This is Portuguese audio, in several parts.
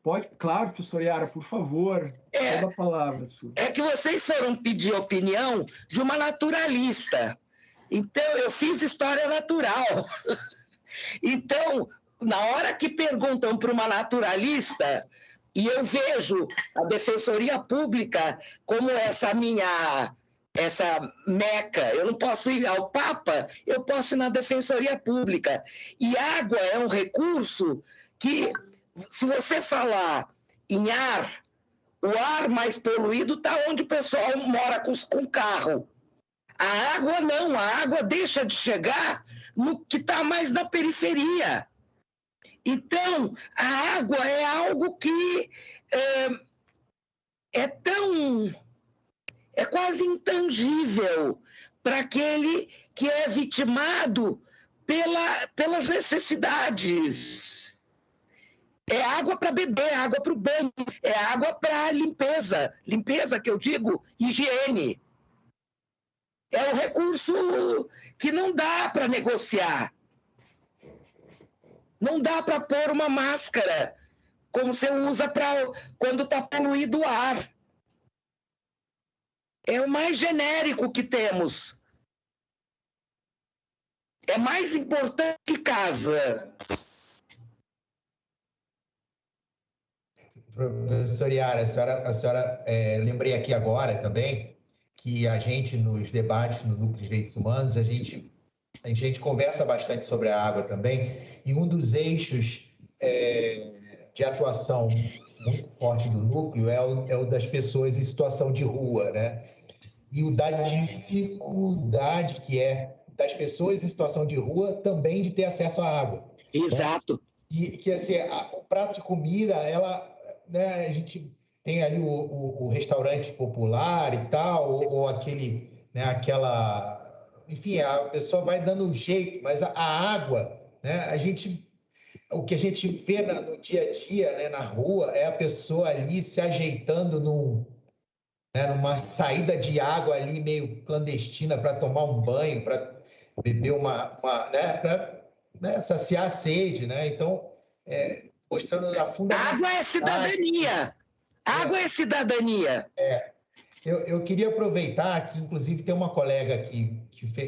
Pode, claro, professor Yara, por favor, toda a palavra sua. É que vocês foram pedir opinião de uma naturalista. Então, eu fiz história natural. Então, na hora que perguntam para uma naturalista, e eu vejo a Defensoria Pública como essa meca, eu não posso ir ao Papa, eu posso ir na Defensoria Pública. E água é um recurso que, se você falar em ar, o ar mais poluído está onde o pessoal mora com carro. A água não, a água deixa de chegar no que está mais na periferia. Então, a água é algo que é quase intangível para aquele que é vitimado pelas necessidades. É água para beber, água para o banho, é água para limpeza. Limpeza, que eu digo, higiene. É um recurso que não dá para negociar. Não dá para pôr uma máscara, como você usa quando está poluído o ar. É o mais genérico que temos. É mais importante que casa. Professor Yara, a senhora lembrei aqui agora também que a gente, nos debates no Núcleo de Direitos Humanos, a gente conversa bastante sobre a água também, e um dos eixos de atuação muito forte do Núcleo é o das pessoas em situação de rua, né? E o da dificuldade que é das pessoas em situação de rua também de ter acesso à água. Exato. Né? E que assim, o prato de comida, né, a gente tem ali o restaurante popular e tal, ou aquele, né, enfim, a pessoa vai dando um jeito, mas a água, né, o que a gente vê no dia a dia, né, na rua, é a pessoa ali se ajeitando numa saída de água ali meio clandestina para tomar um banho, para beber né, para saciar a sede, né? Então, mostrando a fundamentalidade. Água é cidadania. Água é cidadania. Eu queria aproveitar que, inclusive, tem uma colega aqui,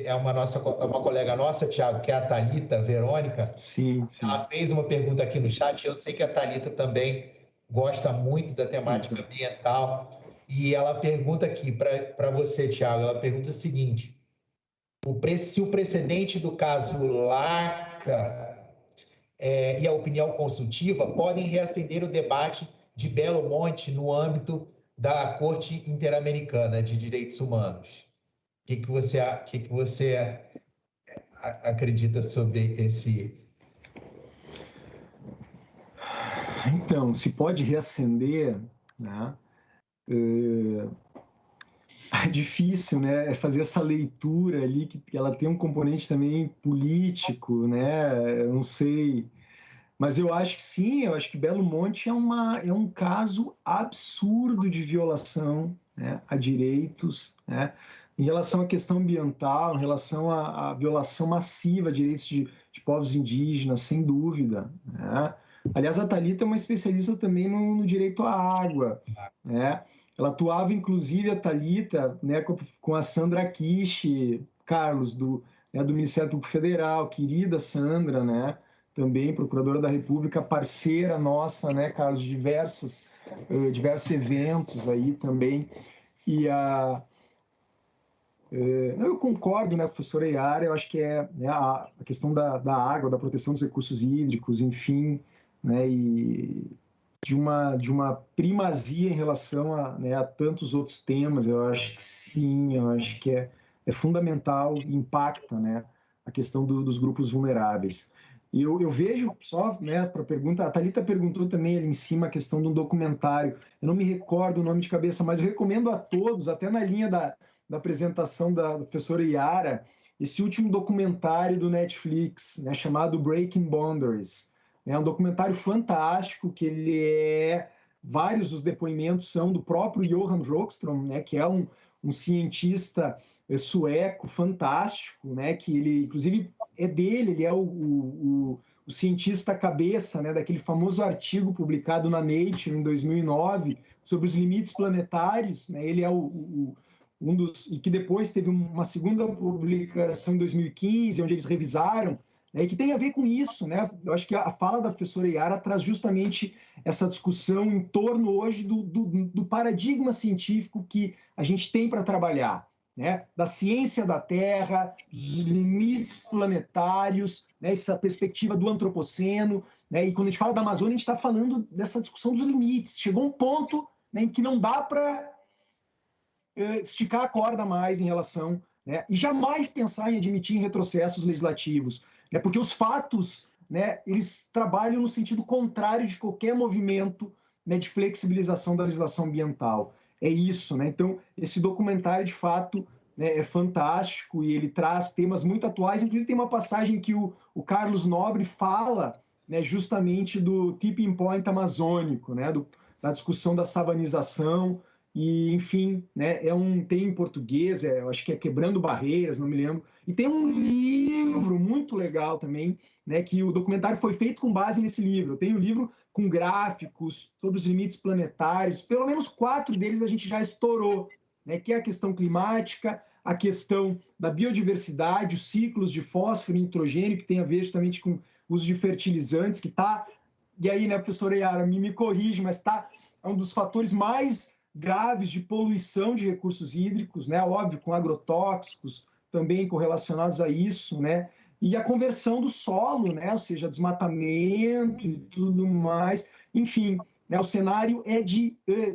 é uma colega nossa, Thiago, que é a Thalita Verônica. Sim. Ela fez uma pergunta aqui no chat. Eu sei que a Thalita também gosta muito da temática ambiental. E ela pergunta aqui para você, Thiago, ela pergunta o seguinte: se o precedente do caso Laca e a opinião consultiva podem reacender o debate de Belo Monte no âmbito da Corte Interamericana de Direitos Humanos. O que você acredita sobre esse? Então, se pode reacender, né? É difícil, né? Fazer essa leitura ali, que ela tem um componente também político, né? Eu não sei. Mas eu acho que sim, eu acho que Belo Monte é um caso absurdo de violação, né, a direitos, né, em relação à questão ambiental, em relação à violação massiva de direitos de povos indígenas, sem dúvida. Né? Aliás, a Thalita é uma especialista também no direito à água. Né? Ela atuava, inclusive, a Thalita, né, com a Sandra Kishi, Carlos, do Ministério Público Federal, querida Sandra, né? Também procuradora da República, parceira nossa, né, Carlos, de diversos eventos aí também. E eu concordo, né, professora Yara, eu acho que né, a questão da água, da proteção dos recursos hídricos, enfim, né, e de uma primazia em relação né, a tantos outros temas, eu acho que sim, eu acho que é fundamental, impacta, né, a questão dos grupos vulneráveis. E eu vejo, só né, para a pergunta, a Thalita perguntou também ali em cima a questão de um documentário, eu não me recordo o nome de cabeça, mas eu recomendo a todos, até na linha da apresentação da professora Yara, esse último documentário do Netflix, né, chamado Breaking Boundaries. É um documentário fantástico, que vários dos depoimentos são do próprio Johan Rockström, né, que é um um cientista sueco fantástico, né, que ele, inclusive, é dele, ele é o cientista cabeça, né, daquele famoso artigo publicado na Nature em 2009 sobre os limites planetários, né, ele é um dos, e que depois teve uma segunda publicação em 2015, onde eles revisaram, né, e que tem a ver com isso, né? Eu acho que a fala da professora Yara traz justamente essa discussão em torno hoje do paradigma científico que a gente tem para trabalhar, né? Da ciência da Terra, dos limites planetários, né? Essa perspectiva do antropoceno, né? E quando a gente fala da Amazônia, a gente está falando dessa discussão dos limites. Chegou um ponto, né, em que não dá para esticar a corda mais em relação, né? E jamais pensar em admitir retrocessos legislativos, né? Porque os fatos, né, eles trabalham no sentido contrário de qualquer movimento, né, de flexibilização da legislação ambiental. É isso, né? Então, esse documentário, de fato, né, é fantástico e ele traz temas muito atuais. Inclusive, tem uma passagem que o Carlos Nobre fala, né, justamente do tipping point amazônico, né, da discussão da savanização. E, enfim, né, tem em português, eu acho que é Quebrando Barreiras, não me lembro. E tem um livro muito legal também, né, que o documentário foi feito com base nesse livro. Tem o livro com gráficos sobre os limites planetários, pelo menos 4 deles a gente já estourou, né, que é a questão climática, a questão da biodiversidade, os ciclos de fósforo e nitrogênio, que tem a ver justamente com o uso de fertilizantes, que está... E aí, né, professora Yara, me corrige, mas é um dos fatores mais graves de poluição de recursos hídricos, né? Óbvio, com agrotóxicos também correlacionados a isso, né? E a conversão do solo, né? Ou seja, desmatamento e tudo mais. Enfim, né? O cenário é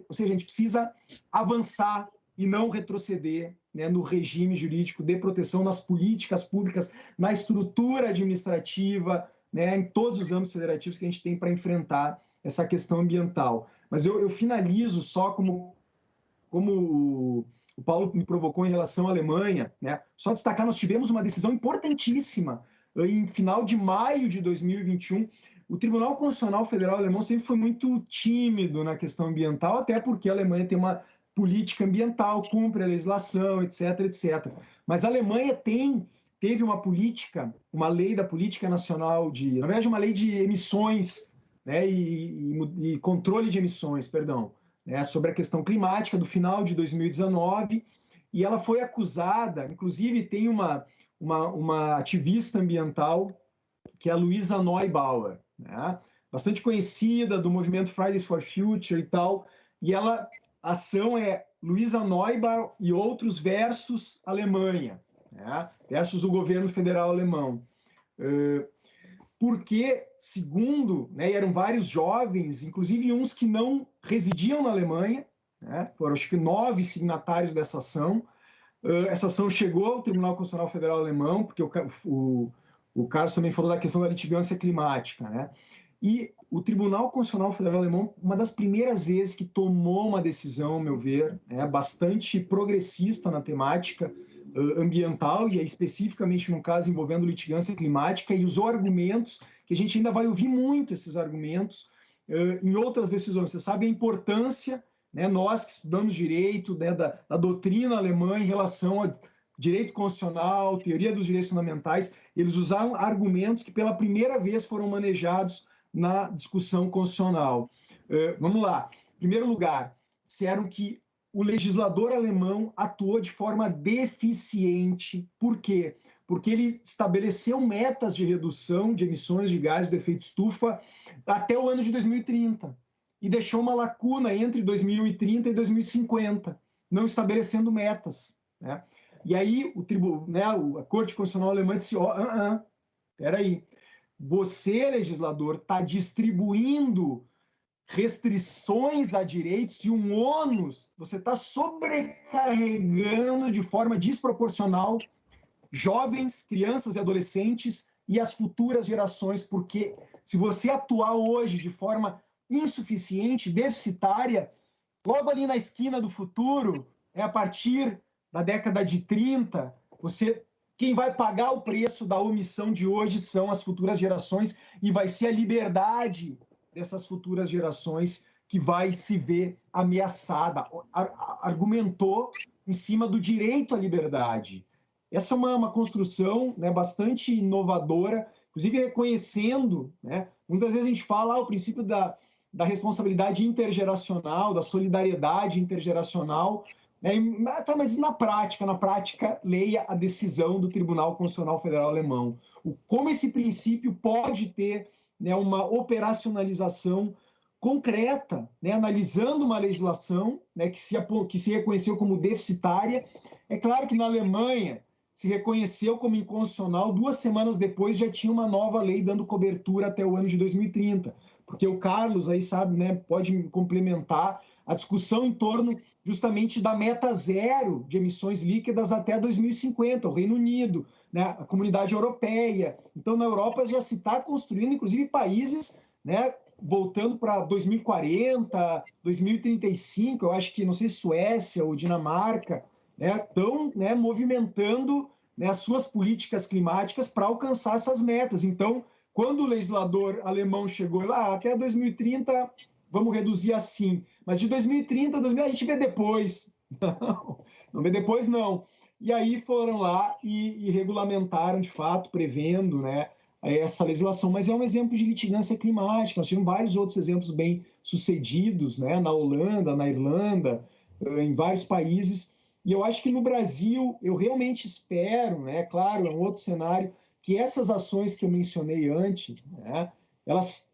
ou seja, a gente precisa avançar e não retroceder, né, no regime jurídico de proteção, nas políticas públicas, na estrutura administrativa, né, em todos os âmbitos federativos que a gente tem para enfrentar essa questão ambiental. Mas eu finalizo só como o Paulo me provocou em relação à Alemanha, né? Só destacar, nós tivemos uma decisão importantíssima em final de maio de 2021. O Tribunal Constitucional Federal Alemão sempre foi muito tímido na questão ambiental, até porque a Alemanha tem uma política ambiental, cumpre a legislação, etc, etc. Mas a Alemanha teve uma política, uma lei da política nacional na verdade, uma lei de emissões, né, e controle de emissões, perdão, né, sobre a questão climática do final de 2019, e ela foi acusada, inclusive tem uma ativista ambiental, que é a Luisa Neubauer, né, bastante conhecida do movimento Fridays for Future e tal, e a ação é Luisa Neubauer e outros versus Alemanha, né, versus o governo federal alemão. Porque, segundo, né, eram vários jovens, inclusive uns que não residiam na Alemanha, né, foram acho que 9 signatários dessa ação. Essa ação chegou ao Tribunal Constitucional Federal Alemão, porque o Carlos também falou da questão da litigância climática, né? E o Tribunal Constitucional Federal Alemão, uma das primeiras vezes que tomou uma decisão, ao meu ver, bastante progressista na temática ambiental, e especificamente no caso envolvendo litigância climática, e usou argumentos que a gente ainda vai ouvir muito, esses argumentos, em outras decisões. Você sabe a importância, né, nós que estudamos direito, né, da doutrina alemã em relação ao direito constitucional, teoria dos direitos fundamentais, eles usaram argumentos que pela primeira vez foram manejados na discussão constitucional. Vamos lá. Em primeiro lugar, disseram que o legislador alemão atuou de forma deficiente. Por quê? Porque ele estabeleceu metas de redução de emissões de gases de efeito estufa até o ano de 2030 e deixou uma lacuna entre 2030 e 2050, não estabelecendo metas, né? E aí a Corte Constitucional Alemã disse: peraí, você, legislador, está distribuindo restrições a direitos e um ônus, você está sobrecarregando de forma desproporcional jovens, crianças e adolescentes e as futuras gerações, porque se você atuar hoje de forma insuficiente, deficitária, logo ali na esquina do futuro, a partir da década de 30, quem vai pagar o preço da omissão de hoje são as futuras gerações, e vai ser a liberdade dessas futuras gerações que vai se ver ameaçada. Argumentou em cima do direito à liberdade. Essa é uma construção, né, bastante inovadora, inclusive reconhecendo, né, muitas vezes a gente fala o princípio da responsabilidade intergeracional, da solidariedade intergeracional, né, mas na prática, leia a decisão do Tribunal Constitucional Federal Alemão. Como esse princípio pode ter, né, uma operacionalização concreta, né, analisando uma legislação, né, que se reconheceu como deficitária. É claro que na Alemanha se reconheceu como inconstitucional, 2 semanas depois já tinha uma nova lei dando cobertura até o ano de 2030, porque o Carlos aí sabe, né, pode complementar a discussão em torno justamente da meta zero de emissões líquidas até 2050, o Reino Unido, né, a Comunidade Europeia. Então, na Europa já se está construindo, inclusive, países, né, voltando para 2040, 2035, eu acho que, não sei se Suécia ou Dinamarca, estão, né, movimentando, né, as suas políticas climáticas para alcançar essas metas. Então, quando o legislador alemão chegou lá, até 2030 vamos reduzir assim, mas de 2030 a 2000 a gente vê depois. Não vê depois, não. E aí foram lá e regulamentaram, de fato, prevendo, né, essa legislação. Mas é um exemplo de litigância climática. Nós tivemos vários outros exemplos bem sucedidos, né, na Holanda, na Irlanda, em vários países. E eu acho que no Brasil, eu realmente espero, né, claro, é um outro cenário, que essas ações que eu mencionei antes, né, elas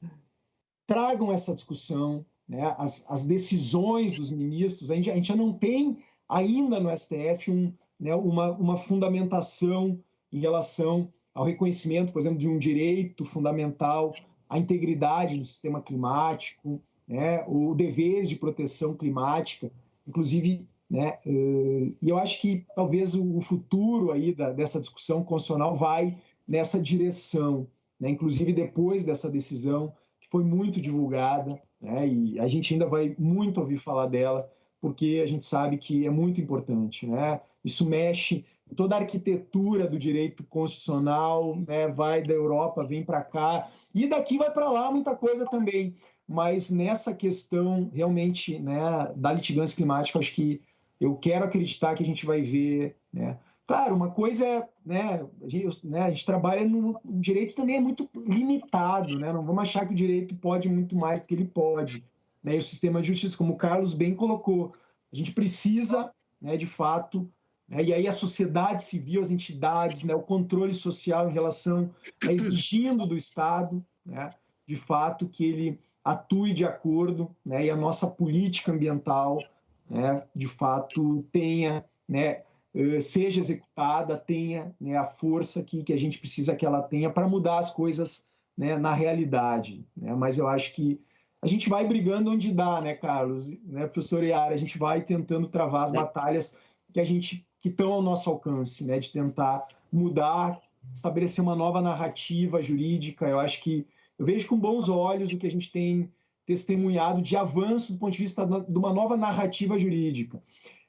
tragam essa discussão, né, as decisões dos ministros. A gente já não tem ainda no STF né, uma fundamentação em relação ao reconhecimento, por exemplo, de um direito fundamental à integridade do sistema climático, né, o deveres de proteção climática, inclusive, né, e eu acho que talvez o futuro aí dessa discussão constitucional vai nessa direção, né, inclusive depois dessa decisão que foi muito divulgada, né, e a gente ainda vai muito ouvir falar dela, porque a gente sabe que é muito importante, né? Isso mexe em toda a arquitetura do direito constitucional, né? Vai da Europa, vem para cá, e daqui vai para lá muita coisa também. Mas nessa questão, realmente, né, da litigância climática, acho que eu quero acreditar que a gente vai ver, né? Claro, uma coisa é, né, a gente trabalha no o direito também é muito limitado, né? Não vamos achar que o direito pode muito mais do que ele pode, né? E o sistema de justiça, como o Carlos bem colocou, a gente precisa, né, de fato, né, e aí a sociedade civil, as entidades, né, o controle social em relação, né, exigindo do Estado, né, de fato, que ele atue de acordo, né, e a nossa política ambiental, né, de fato, tenha, né, seja executada, tenha, né, a força que a gente precisa que ela tenha para mudar as coisas, né, na realidade. Né? Mas eu acho que a gente vai brigando onde dá, né, Carlos? Né, professor Iara, a gente vai tentando travar as batalhas que estão ao nosso alcance, né, de tentar mudar, estabelecer uma nova narrativa jurídica. Eu acho que eu vejo com bons olhos o que a gente tem testemunhado de avanço do ponto de vista de uma nova narrativa jurídica.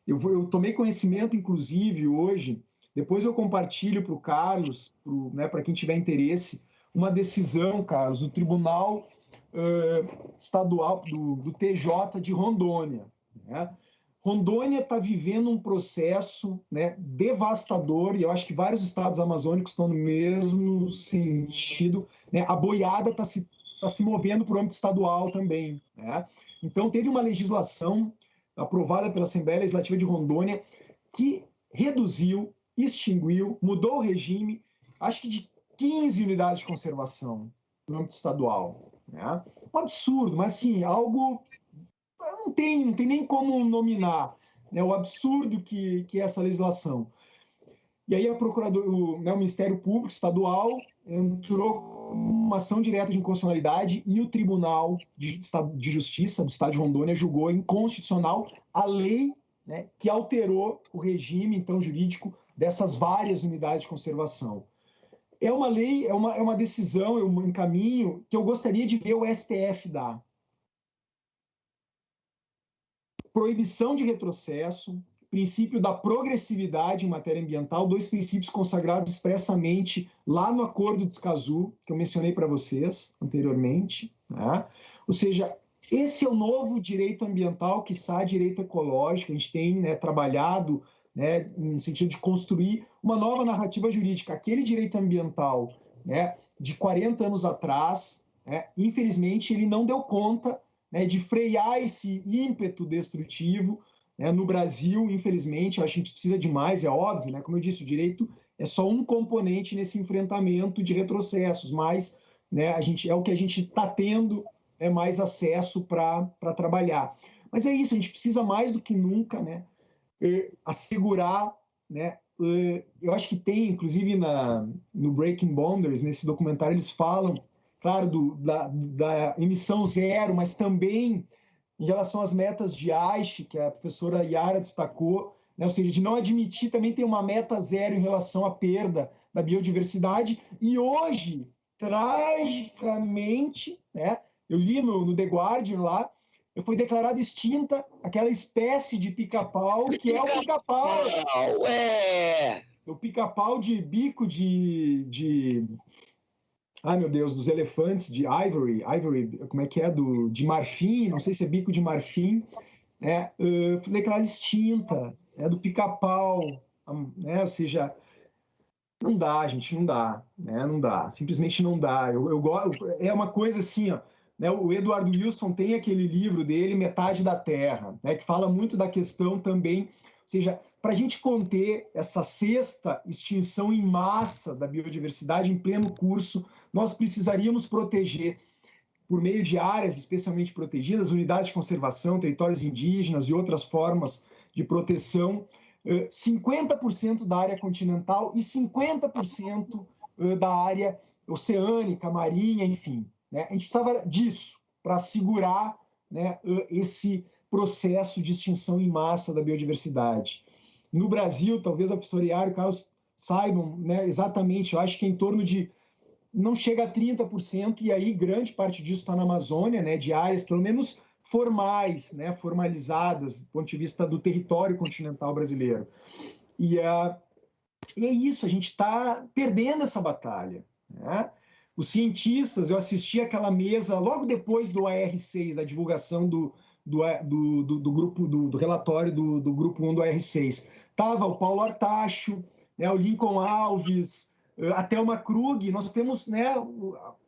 Eu tomei conhecimento, inclusive, hoje, depois eu compartilho para o Carlos, né, para quem tiver interesse, uma decisão, Carlos, do Tribunal Estadual, do TJ de Rondônia. Né? Rondônia está vivendo um processo, né, devastador, e eu acho que vários estados amazônicos estão no mesmo sentido. Né? A boiada está se movendo para o âmbito estadual também. Né? Então, teve uma legislação aprovada pela Assembleia Legislativa de Rondônia, que reduziu, extinguiu, mudou o regime, acho que de 15 unidades de conservação no âmbito estadual. Né? Um absurdo, mas assim, algo não tem nem como nominar, né, o absurdo que é essa legislação. E aí o Ministério Público Estadual entrou com uma ação direta de inconstitucionalidade e o Tribunal de Justiça do Estado de Rondônia julgou inconstitucional a lei, né, que alterou o regime, então, jurídico dessas várias unidades de conservação. É uma lei, é uma decisão, um caminho que eu gostaria de ver o STF dar. Proibição de retrocesso, princípio da progressividade em matéria ambiental, 2 princípios consagrados expressamente lá no Acordo de Escazú, que eu mencionei para vocês anteriormente. Né? Ou seja, esse é o novo direito ambiental, quiçá direito ecológico. A gente tem, né, trabalhado, né, no sentido de construir uma nova narrativa jurídica. Aquele direito ambiental, né, de 40 anos atrás, né, infelizmente, ele não deu conta, né, de frear esse ímpeto destrutivo, né, no Brasil. Infelizmente, eu acho que a gente precisa de mais, é óbvio, né, como eu disse, o direito é só um componente nesse enfrentamento de retrocessos, mas, né, é o que a gente está tendo, mais acesso para trabalhar. Mas é isso, a gente precisa mais do que nunca, né, assegurar, né, eu acho que tem, inclusive no Breaking Boundaries, nesse documentário, eles falam, claro, da emissão zero, mas também em relação às metas de Aichi, que a professora Yara destacou, né, ou seja, de não admitir também ter uma meta zero em relação à perda da biodiversidade. E hoje, tragicamente, né, eu li no The Guardian lá, foi declarada extinta aquela espécie de pica-pau, que é o pica-pau. O pica-pau de bico ai, meu Deus, dos elefantes, de ivory, como é que é? De marfim, não sei se é bico de marfim, né? Foi declarada extinta, do pica-pau, né? Ou seja, não dá, gente, não dá, né? Não dá, simplesmente não dá. É uma coisa assim, ó, né? O Edward Wilson tem aquele livro dele, Metade da Terra, né? Que fala muito da questão também, ou seja, para a gente conter essa sexta extinção em massa da biodiversidade em pleno curso, nós precisaríamos proteger, por meio de áreas especialmente protegidas, unidades de conservação, territórios indígenas e outras formas de proteção, 50% da área continental e 50% da área oceânica, marinha, enfim. Né? A gente precisava disso para assegurar, né, esse processo de extinção em massa da biodiversidade. No Brasil, talvez a professora Yara e o Carlos saibam, né, exatamente, eu acho que é em torno de, não chega a 30%, e aí grande parte disso está na Amazônia, né, de áreas pelo menos formais, né, formalizadas, do ponto de vista do território continental brasileiro. E é isso, a gente está perdendo essa batalha. Né? Os cientistas, eu assisti aquela mesa logo depois do AR6, da divulgação do grupo, do relatório do grupo 1 do AR6. Estava o Paulo Artacho, né, o Lincoln Alves, a Thelma Krug. Nós temos, né,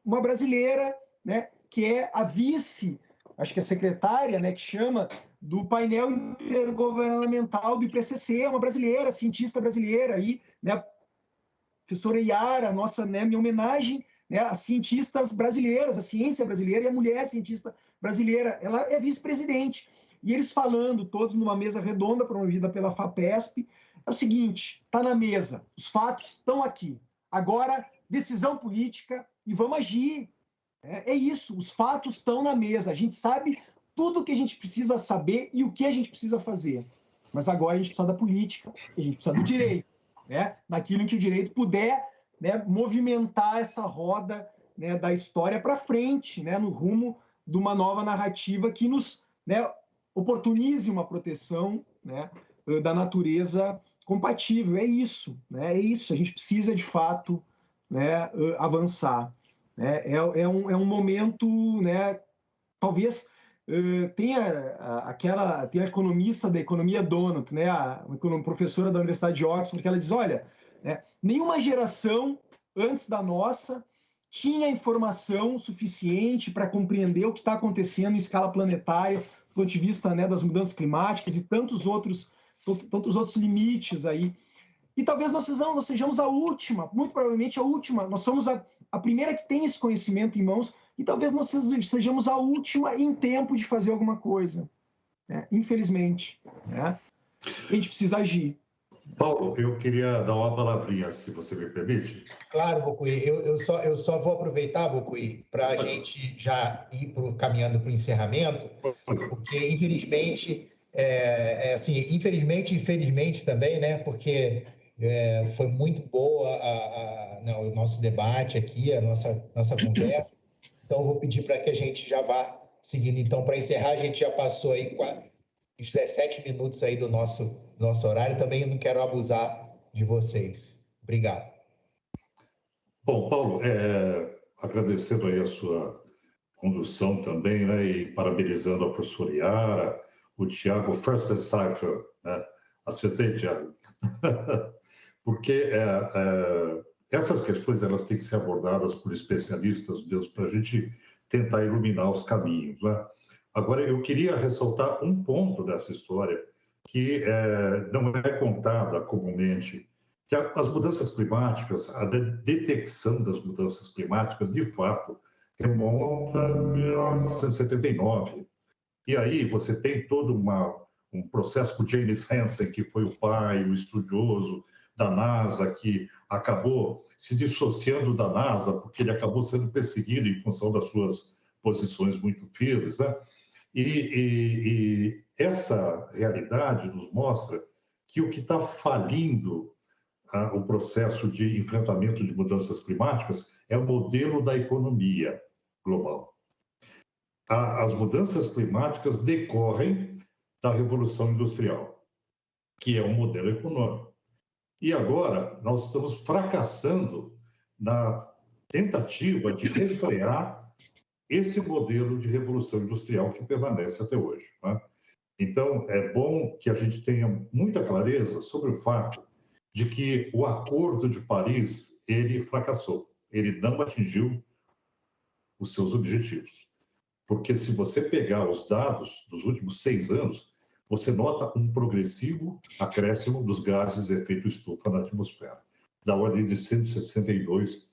uma brasileira, né, que é a vice, acho que é secretária, né, que chama, do painel intergovernamental do IPCC, uma brasileira, cientista brasileira, aí, né, professora Yara, nossa, né, minha homenagem, né, às cientistas brasileiras, a ciência brasileira e a mulher cientista brasileira. Ela é vice-presidente. E eles falando, todos numa mesa redonda promovida pela FAPESP, é o seguinte, está na mesa, os fatos estão aqui. Agora, decisão política e vamos agir. É isso, os fatos estão na mesa. A gente sabe tudo o que a gente precisa saber e o que a gente precisa fazer. Mas agora a gente precisa da política, a gente precisa do direito, né? Naquilo em que o direito puder, né, movimentar essa roda, né, da história para frente, né, no rumo de uma nova narrativa que nos, né, oportunize uma proteção, né, da natureza compatível. É isso, né? É isso. A gente precisa de fato, né, avançar. Né? É um momento, né, talvez tenha tem a economista da economia Donut, né, uma professora da Universidade de Oxford, que ela diz, olha, né, nenhuma geração antes da nossa tinha informação suficiente para compreender o que está acontecendo em escala planetária, do ponto de vista, né, das mudanças climáticas e tantos outros limites aí. E talvez nós sejamos a última, muito provavelmente a última, nós somos a primeira que tem esse conhecimento em mãos, e talvez nós sejamos a última em tempo de fazer alguma coisa, né? Infelizmente. Né? A gente precisa agir. Paulo, eu queria dar uma palavrinha, se você me permite. Claro, Bocuí. Eu só vou aproveitar, Bocuí, para a gente já ir caminhando para o encerramento, porque, infelizmente, assim, infelizmente e infelizmente também, né? Porque foi muito boa o nosso debate aqui, a nossa conversa. Então, eu vou pedir para que a gente já vá seguindo. Então, para encerrar, a gente já passou aí 17 minutos aí do nosso horário. Também não quero abusar de vocês. Obrigado. Bom, Paulo, agradecendo aí a sua condução também, né? E parabenizando a professora Yara, o Tiago Firstenstein, né? Acertei, Tiago. Porque essas questões elas têm que ser abordadas por especialistas mesmo, para a gente tentar iluminar os caminhos, né? Agora, eu queria ressaltar um ponto dessa história que não é contada comumente, que as mudanças climáticas, a detecção das mudanças climáticas, de fato, remonta a 1979. E aí você tem todo um processo com James Hansen, que foi o pai, o estudioso da NASA, que acabou se dissociando da NASA, porque ele acabou sendo perseguido em função das suas posições muito firmes, né? E essa realidade nos mostra que o que está falindo o processo de enfrentamento de mudanças climáticas é o modelo da economia global. As mudanças climáticas decorrem da Revolução Industrial, que é um modelo econômico. E agora nós estamos fracassando na tentativa de refrear esse modelo de revolução industrial que permanece até hoje, né? Então, é bom que a gente tenha muita clareza sobre o fato de que o Acordo de Paris, ele fracassou, ele não atingiu os seus objetivos. Porque se você pegar os dados dos últimos 6 anos, você nota um progressivo acréscimo dos gases de efeito estufa na atmosfera, da ordem de 162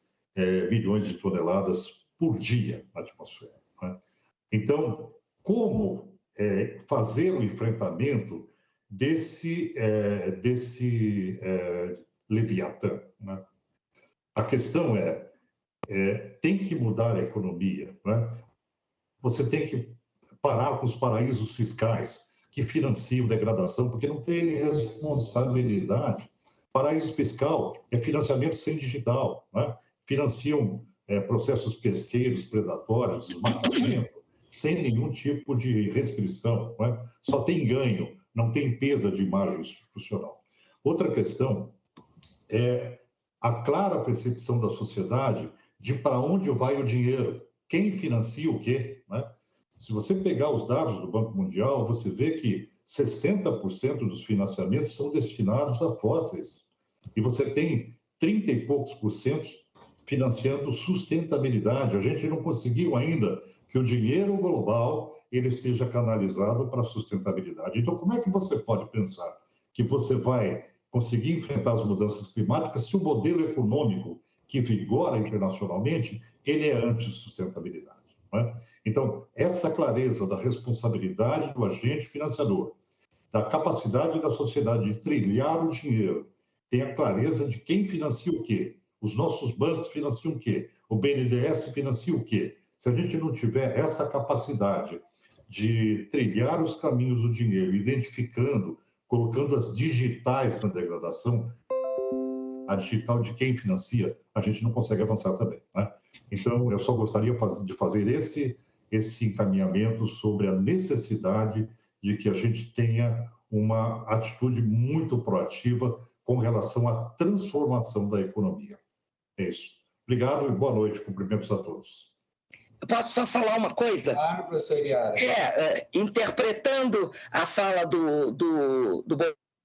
milhões de toneladas por dia na atmosfera, né? Então, como fazer o enfrentamento desse Leviatã, né? A questão tem que mudar a economia, né? Você tem que parar com os paraísos fiscais que financiam degradação, porque não tem responsabilidade. Paraíso fiscal é financiamento sem digital, né? Financiam processos pesqueiros predatórios, desmatamento, sem nenhum tipo de restrição, né? Só tem ganho, não tem perda de imagem institucional. Outra questão é a clara percepção da sociedade de para onde vai o dinheiro, quem financia o quê, né? Se você pegar os dados do Banco Mundial, você vê que 60% dos financiamentos são destinados a fósseis. E você tem 30 e poucos por cento financiando sustentabilidade. A gente não conseguiu ainda que o dinheiro global ele esteja canalizado para a sustentabilidade. Então, como é que você pode pensar que você vai conseguir enfrentar as mudanças climáticas se o modelo econômico que vigora internacionalmente ele é anti-sustentabilidade, né? Então, essa clareza da responsabilidade do agente financiador, da capacidade da sociedade de trilhar o dinheiro, tem a clareza de quem financia o quê. Os nossos bancos financiam o quê? O BNDES financia o quê? Se a gente não tiver essa capacidade de trilhar os caminhos do dinheiro, identificando, colocando as digitais na degradação, a digital de quem financia, a gente não consegue avançar também, né? Então, eu só gostaria de fazer esse encaminhamento sobre a necessidade de que a gente tenha uma atitude muito proativa com relação à transformação da economia. É isso. Obrigado e boa noite. Cumprimentos a todos. Eu posso só falar uma coisa? Claro, professor Yara. Interpretando a fala do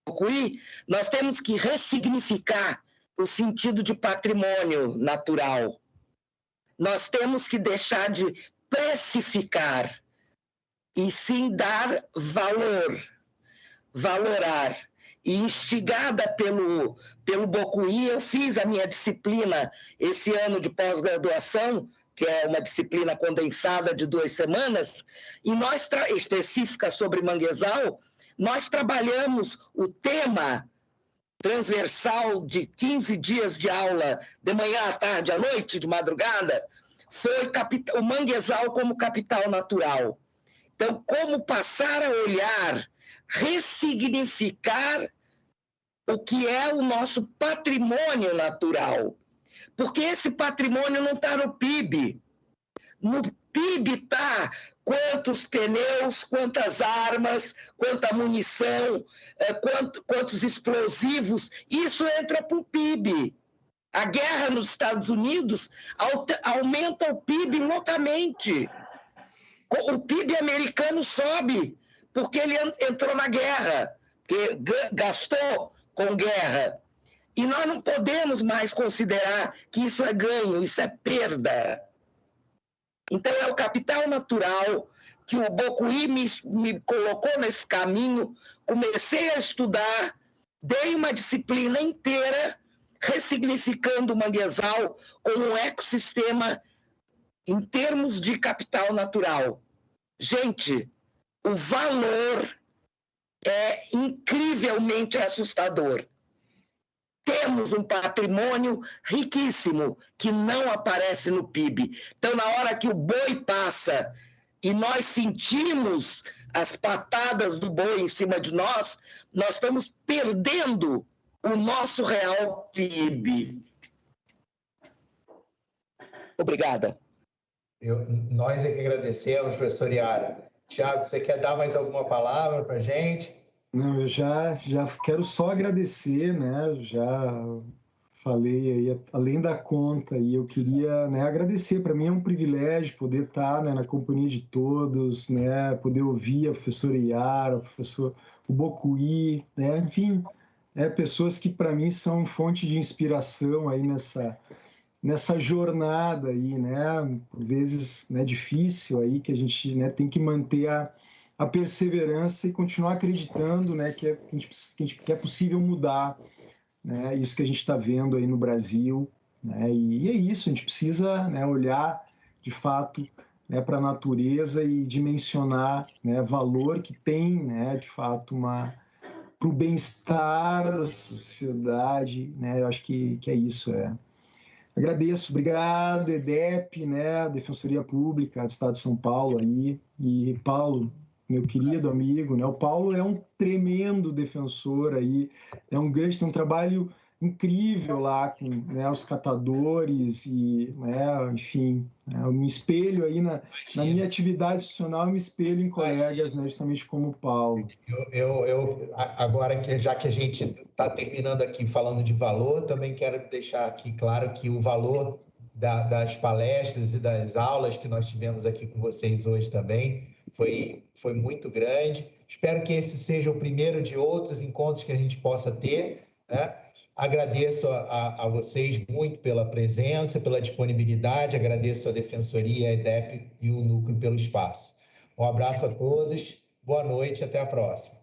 Bocuí, nós temos que ressignificar o sentido de patrimônio natural. Nós temos que deixar de precificar e sim dar valor, valorar. E instigada pelo Bocuí, eu fiz a minha disciplina esse ano de pós-graduação, que é uma disciplina condensada de 2 semanas, e nós, específica sobre manguezal, nós trabalhamos o tema transversal de 15 dias de aula, de manhã à tarde, à noite, de madrugada, foi o manguezal como capital natural. Então, como passar a olhar, ressignificar o que é o nosso patrimônio natural. Porque esse patrimônio não está no PIB. No PIB está quantos pneus, quantas armas, quanta munição, quantos explosivos. Isso entra para o PIB. A guerra nos Estados Unidos aumenta o PIB loucamente. O PIB americano sobe, porque ele entrou na guerra, porque gastou com guerra. E nós não podemos mais considerar que isso é ganho, isso é perda. Então, é o capital natural que o Bocuí me colocou nesse caminho, comecei a estudar, dei uma disciplina inteira, ressignificando o manguezal como um ecossistema em termos de capital natural. Gente, o valor é incrivelmente assustador. Temos um patrimônio riquíssimo que não aparece no PIB. Então, na hora que o boi passa e nós sentimos as patadas do boi em cima de nós, nós estamos perdendo o nosso real PIB. Obrigada. Nós é que agradecemos, professor Yara. Tiago, você quer dar mais alguma palavra para a gente? Não, eu já quero só agradecer, né? Já falei aí além da conta e eu queria, né, agradecer. Para mim é um privilégio poder estar, né, na companhia de todos, né? Poder ouvir a professora Yara, o Bocuí, né? Enfim, pessoas que para mim são fonte de inspiração aí nessa jornada aí, né? Por vezes, né, difícil aí que a gente, né, tem que manter a perseverança e continuar acreditando, né, que é possível mudar, né, isso que a gente está vendo aí no Brasil, né, e é isso, a gente precisa, né, olhar de fato, né, para a natureza e dimensionar, né, valor que tem, né, de fato para o bem-estar da sociedade, né, eu acho que é isso, Agradeço, obrigado, EDEP, né, Defensoria Pública do Estado de São Paulo aí, e Paulo, meu querido amigo, né, o Paulo é um tremendo defensor aí, tem um trabalho incrível lá com, né, os catadores e, né, enfim, eu me espelho aí na minha atividade institucional, eu me espelho em colegas, né, justamente como o Paulo. Agora, já que a gente está terminando aqui falando de valor, também quero deixar aqui claro que o valor das palestras e das aulas que nós tivemos aqui com vocês hoje também foi muito grande. Espero que esse seja o primeiro de outros encontros que a gente possa ter, né? Agradeço a vocês muito pela presença, pela disponibilidade, agradeço a Defensoria, a EDEP e o Núcleo pelo espaço. Um abraço a todos, boa noite e até a próxima.